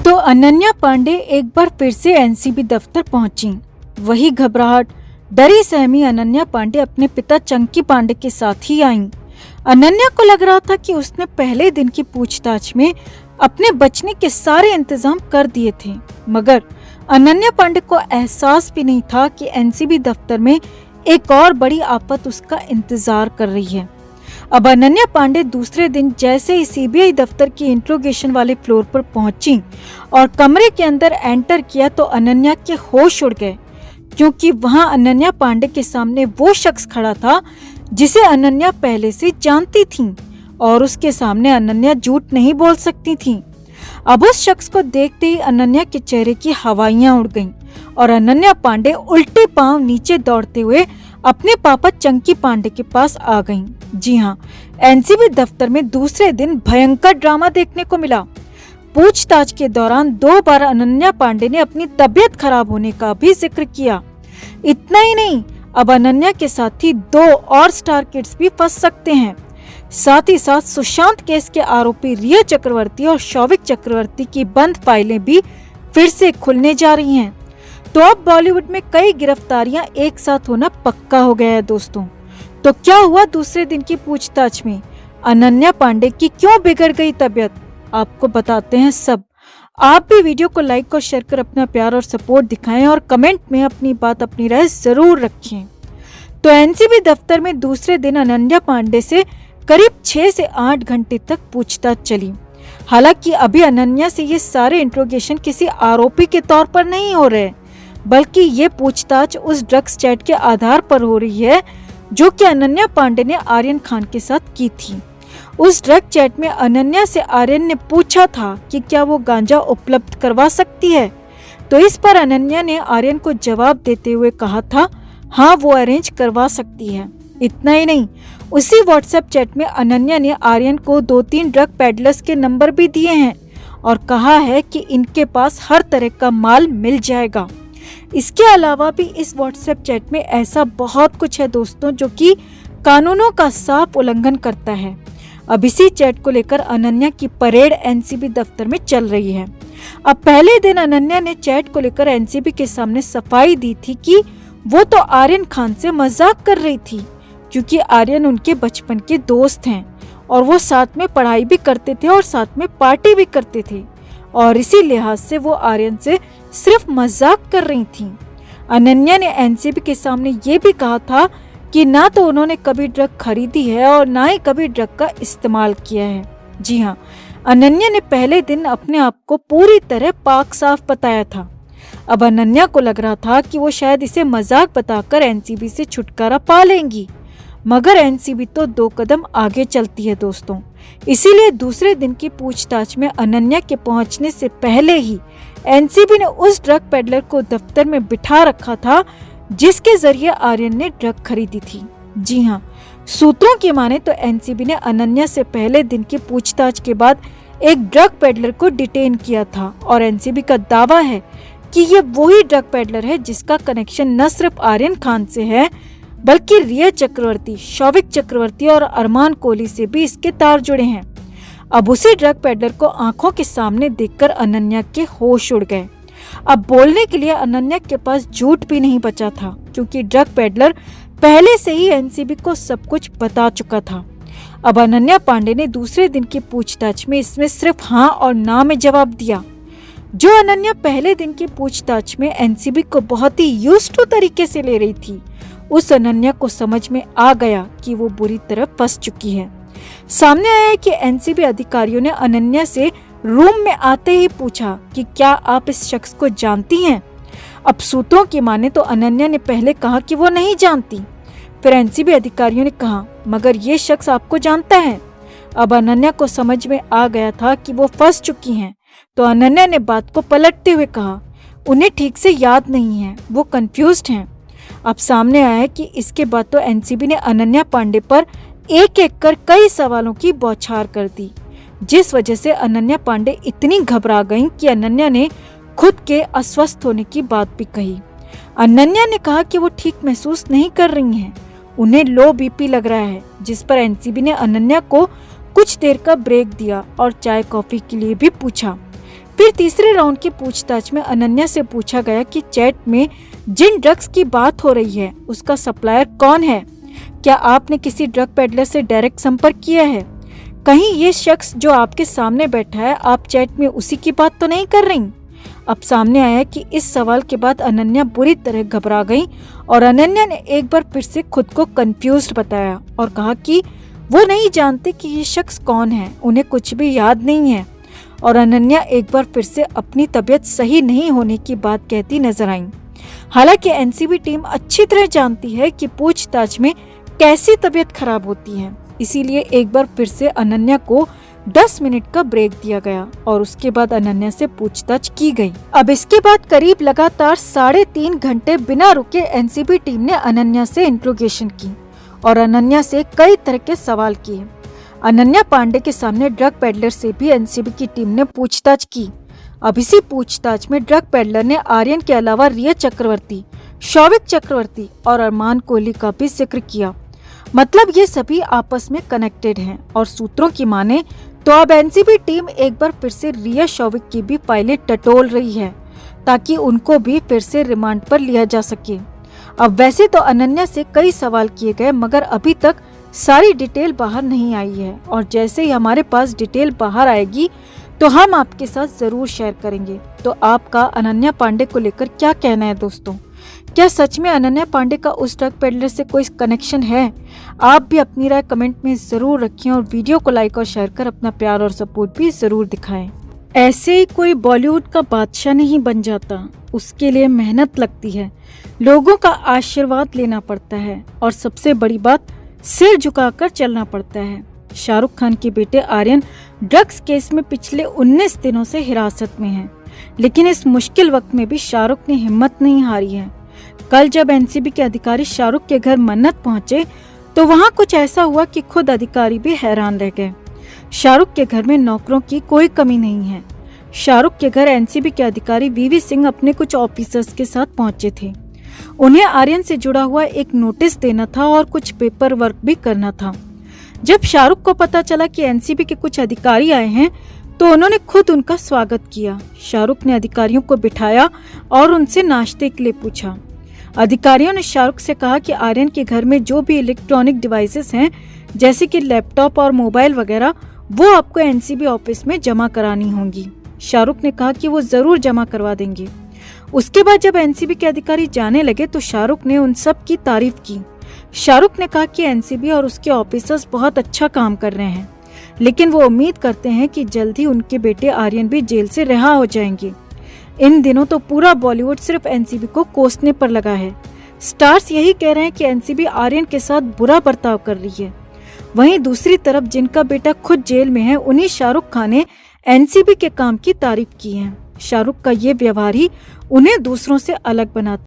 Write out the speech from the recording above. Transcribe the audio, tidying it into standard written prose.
तो अनन्या पांडे एक बार फिर से एनसीबी दफ्तर पहुंची। वही घबराहट, डरी सहमी अनन्या पांडे अपने पिता चंकी पांडे के साथ ही आईं। अनन्या को लग रहा था कि उसने पहले दिन की पूछताछ में अपने बचने के सारे इंतजाम कर दिए थे, मगर अनन्या पांडे को एहसास भी नहीं था कि एनसीबी दफ्तर में एक और बड़ी आफत उसका इंतजार कर रही है। अब अनन्या पांडे दूसरे दिन जैसे ही सीबीआई दफ्तर की इंट्रोगेशन वाले फ्लोर पर पहुंची और कमरे के अंदर एंटर किया तो अनन्या के होश उड़ गए, क्योंकि वहां अनन्या पांडे के सामने वो शख्स खड़ा था जिसे अनन्या पहले से जानती थी और उसके सामने अनन्या झूठ नहीं बोल सकती थी। अब उस शख्स को देखते ही अनन्या के चेहरे की हवाइयां उड़ गईं और अनन्या पांडे उल्टे पांव नीचे दौड़ते हुए अपने पापा चंकी पांडे के पास आ गईं। जी हाँ, एनसीबी दफ्तर में दूसरे दिन भयंकर ड्रामा देखने को मिला। पूछताछ के दौरान 2 बार अनन्या पांडे ने अपनी तबीयत खराब होने का भी जिक्र किया। इतना ही नहीं, अब अनन्या के साथ ही 2 और स्टार किड्स भी फंस सकते हैं। साथ ही साथ सुशांत केस के आरोपी रिया चक्रवर्ती और शौविक चक्रवर्ती की बंद फाइलें भी फिर से खुलने जा रही हैं। तो अब बॉलीवुड में कई गिरफ्तारियां एक साथ होना पक्का हो गया है दोस्तों। तो क्या हुआ दूसरे दिन की पूछताछ में? अनन्या पांडे की क्यों बिगड़ गई तबीयत? आपको बताते हैं सब। आप भी वीडियो को लाइक और शेयर कर अपना प्यार और सपोर्ट दिखाएं और कमेंट में अपनी बात, अपनी राय जरूर रखें। तो एनसीबी दफ्तर में दूसरे दिन अनन्या पांडे से करीब 6 से 8 घंटे तक पूछताछ चली। हालांकि अभी अनन्या से ये सारे इंट्रोगेशन किसी आरोपी के तौर पर नहीं हो रहे, बल्कि ये पूछताछ उस ड्रग्स चैट के आधार पर हो रही है जो कि अनन्या पांडे ने आर्यन खान के साथ की थी। उस ड्रग चैट में अनन्या से आर्यन ने पूछा था कि क्या वो गांजा उपलब्ध करवा सकती है, तो इस पर अनन्या ने आर्यन को जवाब देते हुए कहा था हाँ, वो अरेंज करवा सकती है। इतना ही नहीं, उसी व्हाट्सएप चैट में अनन्या ने आर्यन को 2-3 ड्रग पेडलर्स के नंबर भी दिए हैं और कहा है कि इनके पास हर तरह का माल मिल जाएगा। इसके अलावा भी इस व्हाट्सएप चैट में ऐसा बहुत कुछ है दोस्तों जो कि कानूनों का साफ उल्लंघन करता है। अब इसी चैट को लेकर अनन्या की परेड एनसीबी दफ्तर में चल रही है। अब पहले दिन अनन्या ने चैट को लेकर एनसीबी के सामने सफाई दी थी कि वो तो आर्यन खान से मजाक कर रही थी, क्योंकि आर्यन उनके बचपन के दोस्त हैं और वो साथ में पढ़ाई भी करते थे और साथ में पार्टी भी करते थे और इसी लिहाज से वो आर्यन से सिर्फ मजाक कर रही थी। अनन्या ने एनसीबी के सामने ये भी कहा था कि ना तो उन्होंने कभी ड्रग खरीदी है और ना ही कभी ड्रग का इस्तेमाल किया है। जी हाँ, अनन्या ने पहले दिन अपने आप को पूरी तरह पाक साफ बताया था। अब अनन्या को लग रहा था कि वो शायद इसे मजाक बताकर एनसीबी से छुटकारा पा लेंगी, मगर एनसीबी तो 2 कदम आगे चलती है दोस्तों। इसीलिए दूसरे दिन की पूछताछ में अनन्या के पहुंचने से पहले ही एनसीबी ने उस ड्रग पेडलर को दफ्तर में बिठा रखा था जिसके जरिए आर्यन ने ड्रग खरीदी थी। जी हाँ, सूत्रों की माने तो एनसीबी ने अनन्या से पहले दिन की पूछताछ के बाद एक ड्रग पेडलर को डिटेन किया था और एनसीबी का दावा है कि ये वही ड्रग पेडलर है जिसका कनेक्शन न सिर्फ आर्यन खान से है बल्कि रिया चक्रवर्ती, शौविक चक्रवर्ती और अरमान कोहली से भी इसके तार जुड़े हैं। अब उसी ड्रग पेडलर को आंखों के सामने देखकर अनन्या के होश उड़ गए। अब बोलने के लिए अनन्या के पास झूठ भी नहीं बचा था, क्योंकि ड्रग पेडलर पहले से ही एनसीबी को सब कुछ बता चुका था। अब अनन्या पांडे ने दूसरे दिन की पूछताछ में इसमें सिर्फ हाँ और ना में जवाब दिया। जो अनन्या पहले दिन की पूछताछ में एनसीबी को बहुत ही यूज्ड टू तरीके से ले रही थी, उस अनन्या को समझ में आ गया कि वो बुरी तरह फंस चुकी है। सामने आया है कि एनसीबी अधिकारियों ने अनन्या से रूम में आते ही पूछा कि क्या आप इस शख्स को जानती हैं? अब सूत्रों की माने तो अनन्या ने पहले कहा कि वो नहीं जानती। फिर एनसीबी अधिकारियों ने कहा मगर ये शख्स आपको जानता है। अब अनन्या को समझ में आ गया था कि वो फंस चुकी हैं, तो अनन्या ने बात को पलटते हुए कहा उन्हें ठीक से याद नहीं है, वो कंफ्यूज्ड हैं। अब सामने आया है कि इसके बाद तो एनसीबी ने अनन्या पांडे पर एक एक कर कई सवालों की बौछार कर दी, जिस वजह से अनन्या पांडे इतनी घबरा गईं कि अनन्या ने खुद के अस्वस्थ होने की बात भी कही। अनन्या ने कहा कि वो ठीक महसूस नहीं कर रही हैं, उन्हें लो बीपी लग रहा है, जिस पर एनसीबी ने अनन्या को कुछ देर का ब्रेक दिया और चाय कॉफी के लिए भी पूछा। फिर फिर तीसरे राउंड की पूछताछ में अनन्या से पूछा गया कि चैट में जिन ड्रग्स की बात हो रही है उसका सप्लायर कौन है, क्या आपने किसी ड्रग पेडलर से डायरेक्ट संपर्क किया है, कहीं ये शख्स जो आपके सामने बैठा है आप चैट में उसी की बात तो नहीं कर रही। अब सामने आया कि इस सवाल के बाद अनन्या बुरी तरह घबरा गई और अनन्या ने एक बार फिर से खुद को कंफ्यूज्ड बताया और कहा कि वो नहीं जानते कि ये शख्स कौन है, उन्हें कुछ भी याद नहीं है। और अनन्या एक बार फिर से अपनी तबीयत सही नहीं होने की बात कहती नजर आई। हालांकि एनसीबी टीम अच्छी तरह जानती है कि पूछताछ में कैसी तबीयत खराब होती है, इसीलिए एक बार फिर से अनन्या को 10 मिनट का ब्रेक दिया गया और उसके बाद अनन्या से पूछताछ की गई। अब इसके बाद करीब लगातार 3.5 घंटे बिना रुके एनसीबी टीम ने अनन्या से इंट्रोगेशन की और अनन्या से कई तरह के सवाल किए। अनन्या पांडे के सामने ड्रग पेडलर से भी एनसीबी की टीम ने पूछताछ की। अब इसी पूछताछ में ड्रग पेडलर ने आर्यन के अलावा रिया चक्रवर्ती, शौविक चक्रवर्ती और अरमान कोहली का भी जिक्र किया। मतलब ये सभी आपस में कनेक्टेड हैं और सूत्रों की माने तो अब एनसीबी टीम एक बार फिर से रिया शौविक की भी फाइलें टटोल रही है ताकि उनको भी फिर से रिमांड पर लिया जा सके। अब वैसे तो अनन्या से कई सवाल किए गए मगर अभी तक सारी डिटेल बाहर नहीं आई है और जैसे ही हमारे पास डिटेल बाहर आएगी तो हम आपके साथ जरूर शेयर करेंगे। तो आपका अनन्या पांडे को लेकर क्या कहना है दोस्तों? क्या सच में अनन्या पांडे का उस ड्रग पेडलर से कोई कनेक्शन है? आप भी अपनी राय कमेंट में जरूर रखें और वीडियो को लाइक और शेयर कर अपना प्यार और सपोर्ट भी जरूर दिखाएं। ऐसे ही कोई बॉलीवुड का बादशाह नहीं बन जाता, उसके लिए मेहनत लगती है, लोगों का आशीर्वाद लेना पड़ता है और सबसे बड़ी बात सिर झुकाकर चलना पड़ता है। शाहरुख खान के बेटे आर्यन ड्रग्स केस में पिछले 19 दिनों से हिरासत में हैं, लेकिन इस मुश्किल वक्त में भी शाहरुख ने हिम्मत नहीं हारी है। कल जब एनसीबी के अधिकारी शाहरुख के घर मन्नत पहुंचे तो वहां कुछ ऐसा हुआ कि खुद अधिकारी भी हैरान रह गए। शाहरुख के घर में नौकरों की कोई कमी नहीं है। शाहरुख के घर एनसीबी के अधिकारी वीवी सिंह अपने कुछ ऑफिसर्स के साथ पहुंचे थे। उन्हें आर्यन से जुड़ा हुआ एक नोटिस देना था और कुछ पेपर वर्क भी करना था। जब शाहरुख को पता चला कि एनसीबी के कुछ अधिकारी आए हैं तो उन्होंने खुद उनका स्वागत किया। शाहरुख ने अधिकारियों को बिठाया और उनसे नाश्ते के लिए पूछा। अधिकारियों ने शाहरुख से कहा कि आर्यन के घर में जो भी इलेक्ट्रॉनिक डिवाइसेस हैं जैसे कि लैपटॉप और मोबाइल वगैरह वो आपको एनसीबी ऑफिस में जमा करानी होंगी। शाहरुख ने कहा कि वो जरूर जमा करवा देंगे। उसके बाद जब एनसीबी के अधिकारी जाने लगे तो शाहरुख ने उन सब की तारीफ की। शाहरुख ने कहा कि एनसीबी और उसके ऑफिसर्स बहुत अच्छा काम कर रहे हैं, लेकिन वो उम्मीद करते हैं कि जल्द ही उनके बेटे आर्यन भी जेल से रिहा हो जाएंगे। इन दिनों तो पूरा बॉलीवुड सिर्फ एनसीबी को कोसने पर लगा है। स्टार्स यही कह रहे हैं कि एनसीबी आर्यन के साथ बुरा बर्ताव कर रही है। वहीं दूसरी तरफ जिनका बेटा खुद जेल में है उन्हीं शाहरुख खान ने एनसीबी के काम की तारीफ की है। शाहरुख का ये व्यवहार ही उन्हें दूसरों से अलग बनाता